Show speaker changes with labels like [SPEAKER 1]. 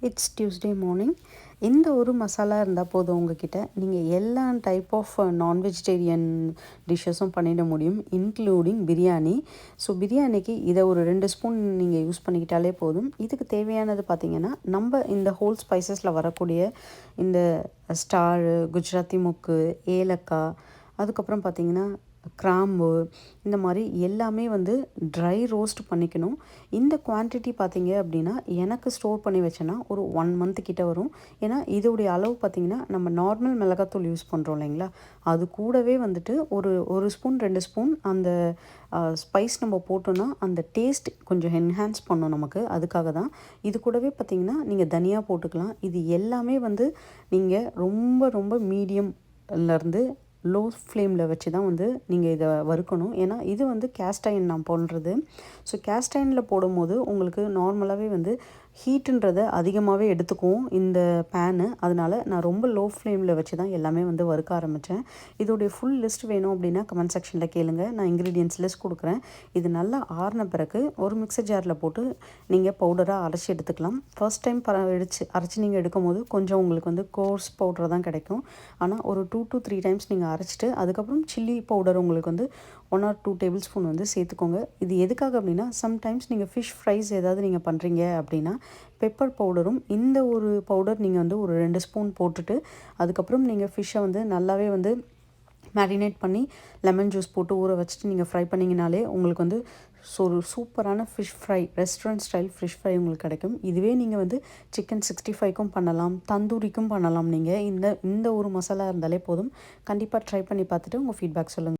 [SPEAKER 1] It's Tuesday morning. இந்த ஒரு மசாலா இருந்தால் போதும் உங்ககிட்ட நீங்கள் எல்லா டைப் ஆஃப் நான் வெஜிடேரியன் டிஷ்ஷஸும் பண்ணிட முடியும், இன்க்ளூடிங் பிரியாணி. ஸோ பிரியாணிக்கு இதை ஒரு 2 ஸ்பூன் நீங்கள் யூஸ் பண்ணிக்கிட்டாலே போதும். இதுக்கு தேவையானது பார்த்திங்கன்னா, நம்ம இந்த ஹோல் ஸ்பைசஸில் வரக்கூடிய இந்த ஸ்டாரு, குஜராத்தி மொக்கு, ஏலக்காய், அதுக்கப்புறம் பார்த்திங்கன்னா கிராம்பு, இந்த மாதிரி எல்லாமே வந்து ட்ரை ரோஸ்ட் பண்ணிக்கணும். இந்த குவான்டிட்டி பார்த்திங்க அப்படின்னா, எனக்கு ஸ்டோர் பண்ணி வச்சேன்னா ஒரு 1 மந்த் கிட்ட வரும். ஏன்னா இதோடைய அளவு பார்த்திங்கன்னா, நம்ம நார்மல் மிளகாத்தூள் யூஸ் பண்ணுறோம் இல்லைங்களா, அது கூடவே வந்துட்டு ஒரு ஸ்பூன் 2 ஸ்பூன் அந்த ஸ்பைஸ் நம்ம போட்டோன்னா அந்த டேஸ்ட் கொஞ்சம் என்ஹான்ஸ் பண்ணும் நமக்கு. அதுக்காக தான். இது கூடவே பார்த்திங்கன்னா நீங்கள் தனியா போட்டுக்கலாம். இது எல்லாமே வந்து நீங்கள் ரொம்ப ரொம்ப மீடியம்லேருந்து லோ ஃப்ளேமில் வச்சு தான் வந்து நீங்கள் இதை வறுக்கணும். ஏன்னா இது வந்து கேஸ்ட் அயன் நான் பண்ணுறது. ஸோ கேஸ்ட் அயனில் போடும்போது உங்களுக்கு நார்மலாகவே வந்து ஹீட்டுன்றதை அதிகமாகவே எடுத்துக்கும் இந்த பேனு. அதனால் நான் ரொம்ப லோ ஃப்ளேமில் வச்சு தான் எல்லாமே வந்து வறுக்க ஆரம்பித்தேன். இதோடைய ஃபுல் லிஸ்ட் வேணும் அப்படின்னா கமெண்ட் செக்ஷனில் கேளுங்க, நான் இன்க்ரீடியன்ட்ஸ் லிஸ்ட் கொடுக்குறேன். இது நல்லா ஆறின பிறகு ஒரு மிக்சர் ஜாரில் போட்டு நீங்கள் பவுடராக அரைச்சி எடுத்துக்கலாம். ஃபர்ஸ்ட் டைம் அரைச்சி நீங்கள் எடுக்கும் போது கொஞ்சம் உங்களுக்கு வந்து கோர்ஸ் பவுடர் தான் கிடைக்கும். ஆனால் ஒரு 2 to 3 டைம்ஸ் நீங்கள் அரைச்சிட்டு அதுக்கப்புறம் சில்லி பவுடர் உங்களுக்கு வந்து 1 or 2 டேபிள் ஸ்பூன் வந்து சேர்த்துக்கோங்க. இது எதுக்காக அப்படின்னா, சம்டைம்ஸ் நீங்கள் ஃபிஷ் ஃப்ரைஸ் ஏதாவது நீங்கள் பண்ணுறீங்க அப்படின்னா பெப்பர் பவுடரும் இந்த ஒரு பவுடர் நீங்கள் வந்து ஒரு 2 ஸ்பூன் போட்டுட்டு அதுக்கப்புறம் நீங்கள் ஃபிஷ்ஷை வந்து நல்லாவே வந்து மேரினேட் பண்ணி லெமன் ஜூஸ் போட்டு ஊற வச்சுட்டு நீங்கள் ஃப்ரை பண்ணிங்கனாலே உங்களுக்கு வந்து ஒரு சூப்பரான fish fry, restaurant style fish fry உங்களுக்கு கிடைக்கும். இதுவே நீங்கள் வந்து சிக்கன் 65க்கும் பண்ணலாம், தந்தூரிக்கும் பண்ணலாம். நீங்கள் இந்த ஒரு மசாலா இருந்தாலே போதும். கண்டிப்பாக ட்ரை பண்ணி பார்த்துட்டு உங்கள் ஃபீட்பேக் சொல்லுங்கள்.